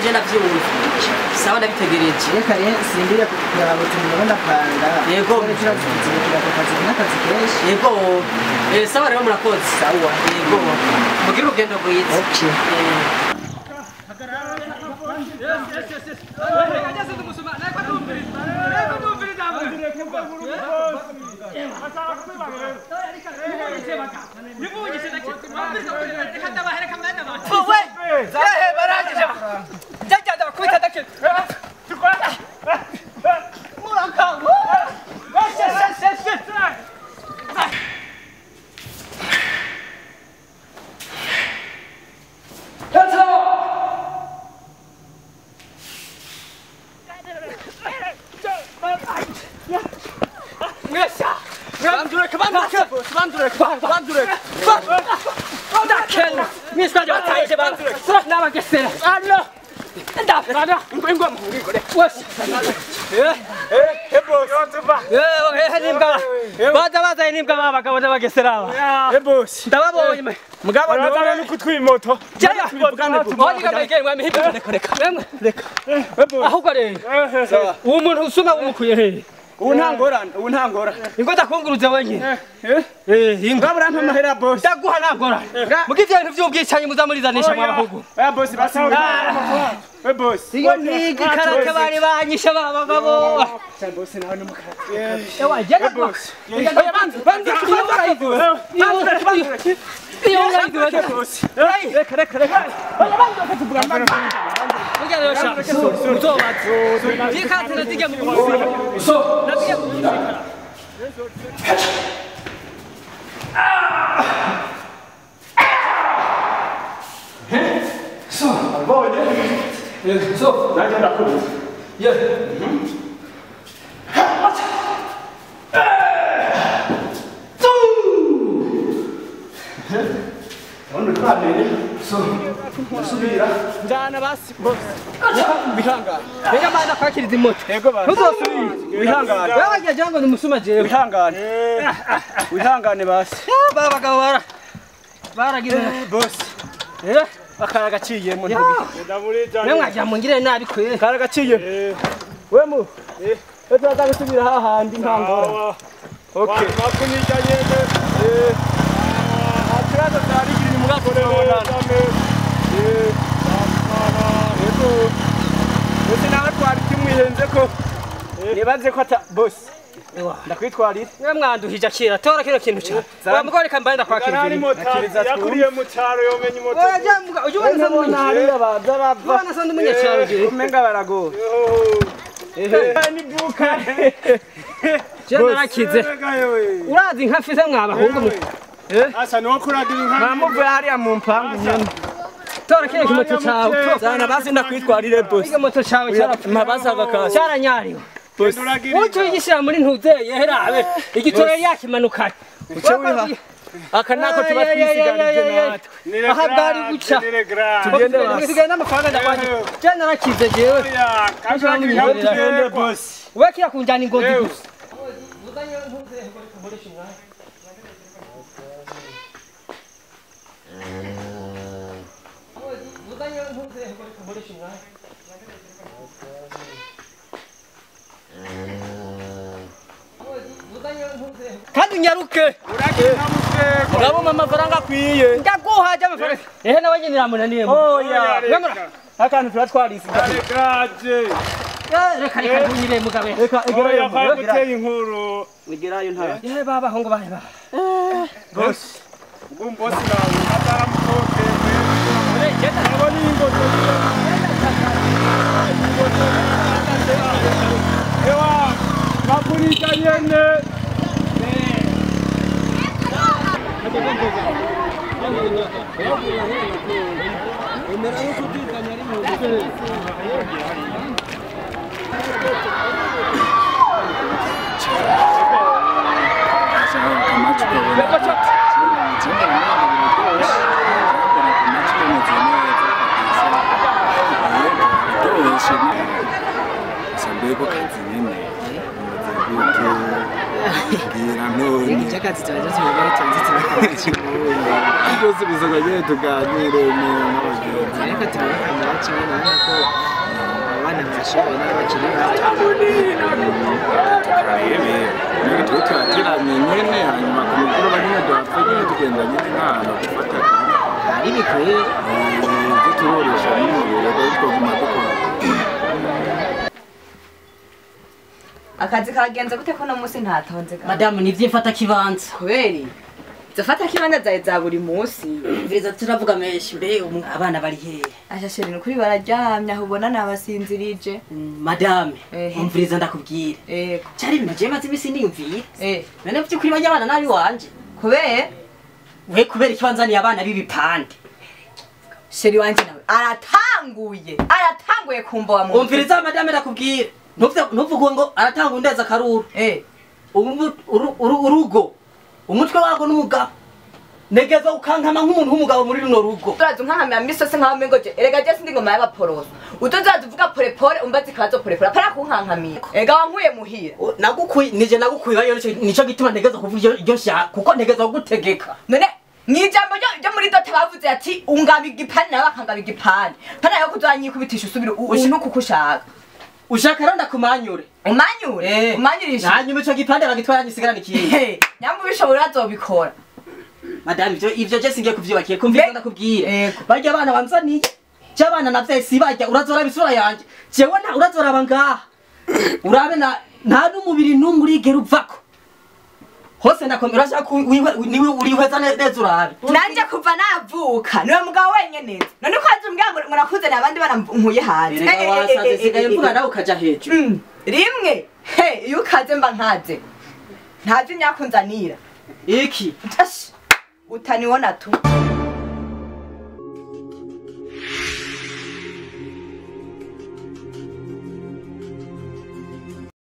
je navyumva sawa ndabitegereje reka rero simbire kuraba utuntu ndapanga yego n'akazi kenshi yego sawa rero murakoze sawa yego mugira urugendo rwiza okay Untangora. Ingota kunguruza wenyine. Ingabura ntamahera boss. Daguha nagora. Mugivye ibintu vy'ubwicanyi muzamurizanisha mwabahugu. Boss basa. Boss. Iyo ni karate bari banyisha babagabo. Boss nawe ni mukarate. Ewa jega boss. Banze iyo barayidu. Iyo barayidu boss. Reka. Oya banze kutuvuga banze. Ugere yosha. Mutoba. Yikatira dige mu. So, nabiye kumuzika. So, voglio. So, dai da qui. Subira. Njana basi boss. Bihanga. Rega mana kwakiriza imoto. Yego basi. Ntuzosubira. Wihangane. Wabagiye jango nimusuma jewe. Wihangane. Wihangane basi. Baba bagabo baragize boss. Akara gaciyemo ndaburi. Nemwaje mungire nabi kwe. Akara gaciye. Wemu. Etaza gusubira hahandi nkangora. Okay. Makunija yene. Atiraza tari biri mu gakore bonana. Ese nawe twari kimwihenze ko nibaze ko ata boss ndakwitwarira mwe mwanduhije akira tora kino kintu cyane bamugore kambaye ndakwakira yakuriye mu cyaro yomenye imoto uyu wese mubona hariya baza bava bana sande munyacyaro je umenga barago ni buka je narakize urazi nka fise mwabahungu asa no kuragira inka namuvuye hariya mu mpangu nyene tora kile kimoto chawe sana basi ndakwitwarire boss kile moto chawe cyarapfa basaga kasi cyaranyariwe boss uco yishira muri ntuzeye herabe igitore yakimanukanye uco wiha akanako tubasiganije natwe aha bwari guca tugende n'amafaranga ndakwanje cyane narakize jewe tugende boss wekiya kunjana ingozi gusa uzanye ntuzeye muri shimwa kandi nyaruke urabona amafaranga akwiye ndaguhaje amafaranga ehe nawe nyine namunaniye oya akantu turatwarisi reka kunyire mugabe reka egerayo muguteye inkuru egerayo ntara ehe baba hongo bahe ba boss boss nawe ataramukote urejeta naboni ingoto ewa makurika yene kimwe nabona ko abana bashoboye n'abakiri bato tuba turateranye nyene hanyuma ku mugoroba nyine duhapfa nyine tugenda nyine nk'ahantu dufata hari bikwiye ibyo turoresha n'umuriro twaguma dukora akazi kagenze gute ko no munsi ntatonze ga madamu nivyifata kibanza kuberi zafata kibanza zawe za buri munsi mviriza turavuga menshi mbe abana bari hehe ashashira ni kuri bararyamye aho ubona nabasinzirije madame Ehe. umviriza ndakubwira yego cyari ibintu je maze imisi niyumvira none vy'ukuri bajya abana nabi wanje kubera we kubera ikibanzaniye abana b'ibipande sheri wanje nawe aratanguye kumva wa muntu umviriza madame ndakubwira ntuvuge ngo aratanga undeza akaruru urugo umutwe wago n'umugabo negeza ukankama nk'umuntu w'umugabo muri runo rugo turazi nkahamya misose nkaho mengoje erega je sindi ngoma y'abaporoso utozaza uvuga porepore umbazi kazo porepore apara kunkankamira erega wankuye muhira nije nagukuye bayo nico gituma negeza kuvuga iryo shaka kuko negeza kugutegeka none mwijambo ryo muri dote bavuze ati ungaba igipani nawe akangaba igipani pana yo kuzanyikubitisha usubira unuko kushaka ushaka randa kumanyure umanyurisha hanyuma ico gipande bagitwara gisigarana ikindi nyambo bishobora azobikora madame ivyo je singiye kuvyubakiye kumvira ndakubwira barya abana banzaniye cy'abana navye sibarya urazora bisura yanje jewe na urazoraba ngaha urabe nta n'umubiri n'umwe urigera uvako hose ndakomera shaka niwe urihweza neza urabe nanje kuva navuka niwe mugabo wenyene none ko azumbwira ngo murakuze nabandi bana mpuye hanze sigaye mvuga nawe ukaja hejuru rimwe iyo ukaze mba nkaze ntazi nyakunzanira iki utaniwona tu